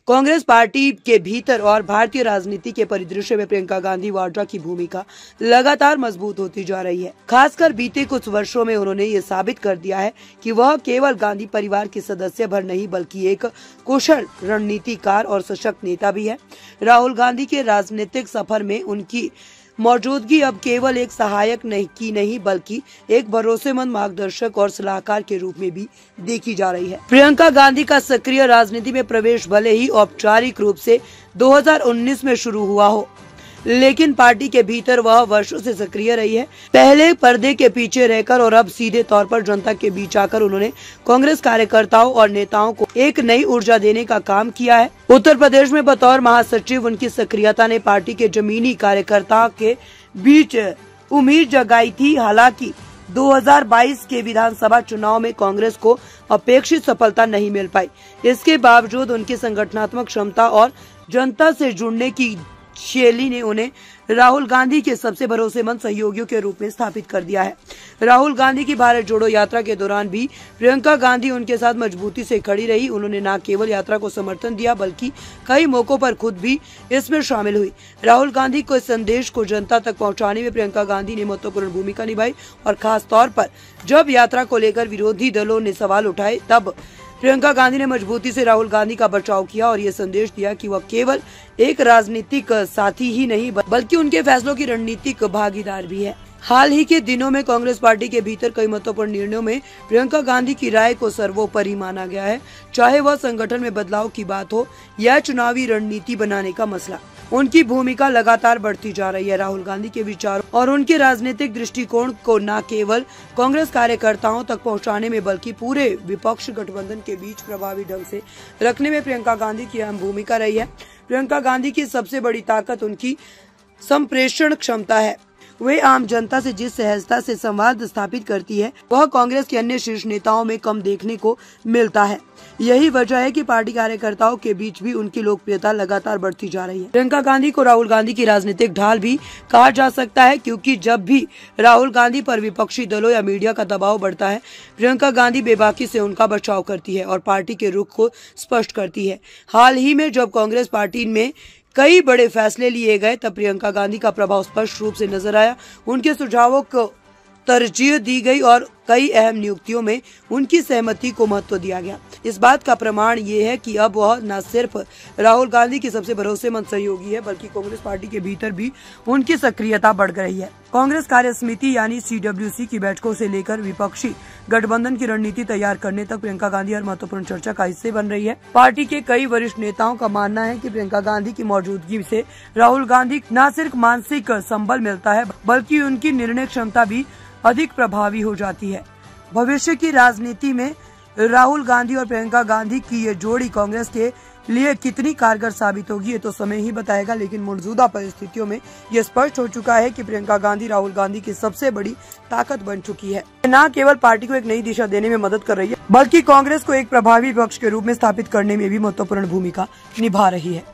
Congress party के भीतर और भारतीय राजनीति के परिदृश्य में प्रियंका गांधी वाड्रा की भूमिका लगातार मजबूत होती जा रही है। खासकर बीते कुछ वर्षों में उन्होंने ये साबित कर दिया है कि वह केवल गांधी परिवार के सदस्य भर नहीं बल्कि एक कुशल रणनीतिकार और सशक्त नेता भी है। राहुल गांधी के राजनीतिक सफर में उनकी मौजूदगी अब केवल एक सहायक नहीं बल्कि एक भरोसेमंद मार्गदर्शक और सलाहकार के रूप में भी देखी जा रही है। प्रियंका गांधी का सक्रिय राजनीति में प्रवेश भले ही औपचारिक रूप से 2019 में शुरू हुआ हो, लेकिन पार्टी के भीतर वह वर्षों से सक्रिय रही है। पहले पर्दे के पीछे रहकर और अब सीधे तौर पर जनता के बीच आकर उन्होंने कांग्रेस कार्यकर्ताओं और नेताओं को एक नई ऊर्जा देने का काम किया है। उत्तर प्रदेश में बतौर महासचिव उनकी सक्रियता ने पार्टी के जमीनी कार्यकर्ताओं के बीच उम्मीद जगाई थी। हालांकि 2022 के विधानसभा चुनाव में कांग्रेस को अपेक्षित सफलता नहीं मिल पाई। इसके बावजूद उनकी संगठनात्मक क्षमता और जनता से जुड़ने की शैली ने उन्हें राहुल गांधी के सबसे भरोसेमंद सहयोगियों के रूप में स्थापित कर दिया है। राहुल गांधी की भारत जोड़ो यात्रा के दौरान भी प्रियंका गांधी उनके साथ मजबूती से खड़ी रही। उन्होंने न केवल यात्रा को समर्थन दिया बल्कि कई मौकों पर खुद भी इसमें शामिल हुई। राहुल गांधी के संदेश को जनता तक पहुंचाने में प्रियंका गांधी ने महत्वपूर्ण भूमिका निभाई और खास तौर पर जब यात्रा को लेकर विरोधी दलों ने सवाल उठाए तब प्रियंका गांधी ने मजबूती से राहुल गांधी का बचाव किया और ये संदेश दिया कि वह केवल एक राजनीतिक साथी ही नहीं बल्कि उनके फैसलों की रणनीतिक भागीदार भी है। हाल ही के दिनों में कांग्रेस पार्टी के भीतर कई महत्वपूर्ण निर्णयों में प्रियंका गांधी की राय को सर्वोपरि माना गया है, चाहे वह संगठन में बदलाव की बात हो या चुनावी रणनीति बनाने का मसला। उनकी भूमिका लगातार बढ़ती जा रही है। राहुल गांधी के विचारों और उनके राजनीतिक दृष्टिकोण को न केवल कांग्रेस कार्यकर्ताओं तक पहुंचाने में बल्कि पूरे विपक्ष गठबंधन के बीच प्रभावी ढंग से रखने में प्रियंका गांधी की अहम भूमिका रही है। प्रियंका गांधी की सबसे बड़ी ताकत उनकी संप्रेषण क्षमता है। वे आम जनता से जिस सहजता से संवाद स्थापित करती है वह कांग्रेस के अन्य शीर्ष नेताओं में कम देखने को मिलता है। यही वजह है कि पार्टी कार्यकर्ताओं के बीच भी उनकी लोकप्रियता लगातार बढ़ती जा रही है। प्रियंका गांधी को राहुल गांधी की राजनीतिक ढाल भी कहा जा सकता है, क्योंकि जब भी राहुल गांधी पर विपक्षी दलों या मीडिया का दबाव बढ़ता है, प्रियंका गांधी बेबाकी से उनका बचाव करती है और पार्टी के रुख को स्पष्ट करती है। हाल ही में जब कांग्रेस पार्टी में कई बड़े फैसले लिए गए तब प्रियंका गांधी का प्रभाव स्पष्ट रूप से नजर आया। उनके सुझावों को तरजीह दी गई और कई अहम नियुक्तियों में उनकी सहमति को महत्व दिया गया। इस बात का प्रमाण ये है कि अब वह न सिर्फ राहुल गांधी की सबसे भरोसेमंद सहयोगी है बल्कि कांग्रेस पार्टी के भीतर भी उनकी सक्रियता बढ़ रही है। कांग्रेस कार्य समिति यानी CWC की बैठकों से लेकर विपक्षी गठबंधन की रणनीति तैयार करने तक प्रियंका गांधी हर महत्वपूर्ण चर्चा का हिस्से बन रही है। पार्टी के कई वरिष्ठ नेताओं का मानना है कि प्रियंका गांधी की मौजूदगी से राहुल गांधी न सिर्फ मानसिक संबल मिलता है बल्कि उनकी निर्णय क्षमता भी अधिक प्रभावी हो जाती है। भविष्य की राजनीति में राहुल गांधी और प्रियंका गांधी की ये जोड़ी कांग्रेस के लिए कितनी कारगर साबित होगी ये तो समय ही बताएगा, लेकिन मौजूदा परिस्थितियों में ये स्पष्ट हो चुका है कि प्रियंका गांधी राहुल गांधी की सबसे बड़ी ताकत बन चुकी है। न केवल पार्टी को एक नई दिशा देने में मदद कर रही है बल्कि कांग्रेस को एक प्रभावी पक्ष के रूप में स्थापित करने में भी महत्वपूर्ण भूमिका निभा रही है।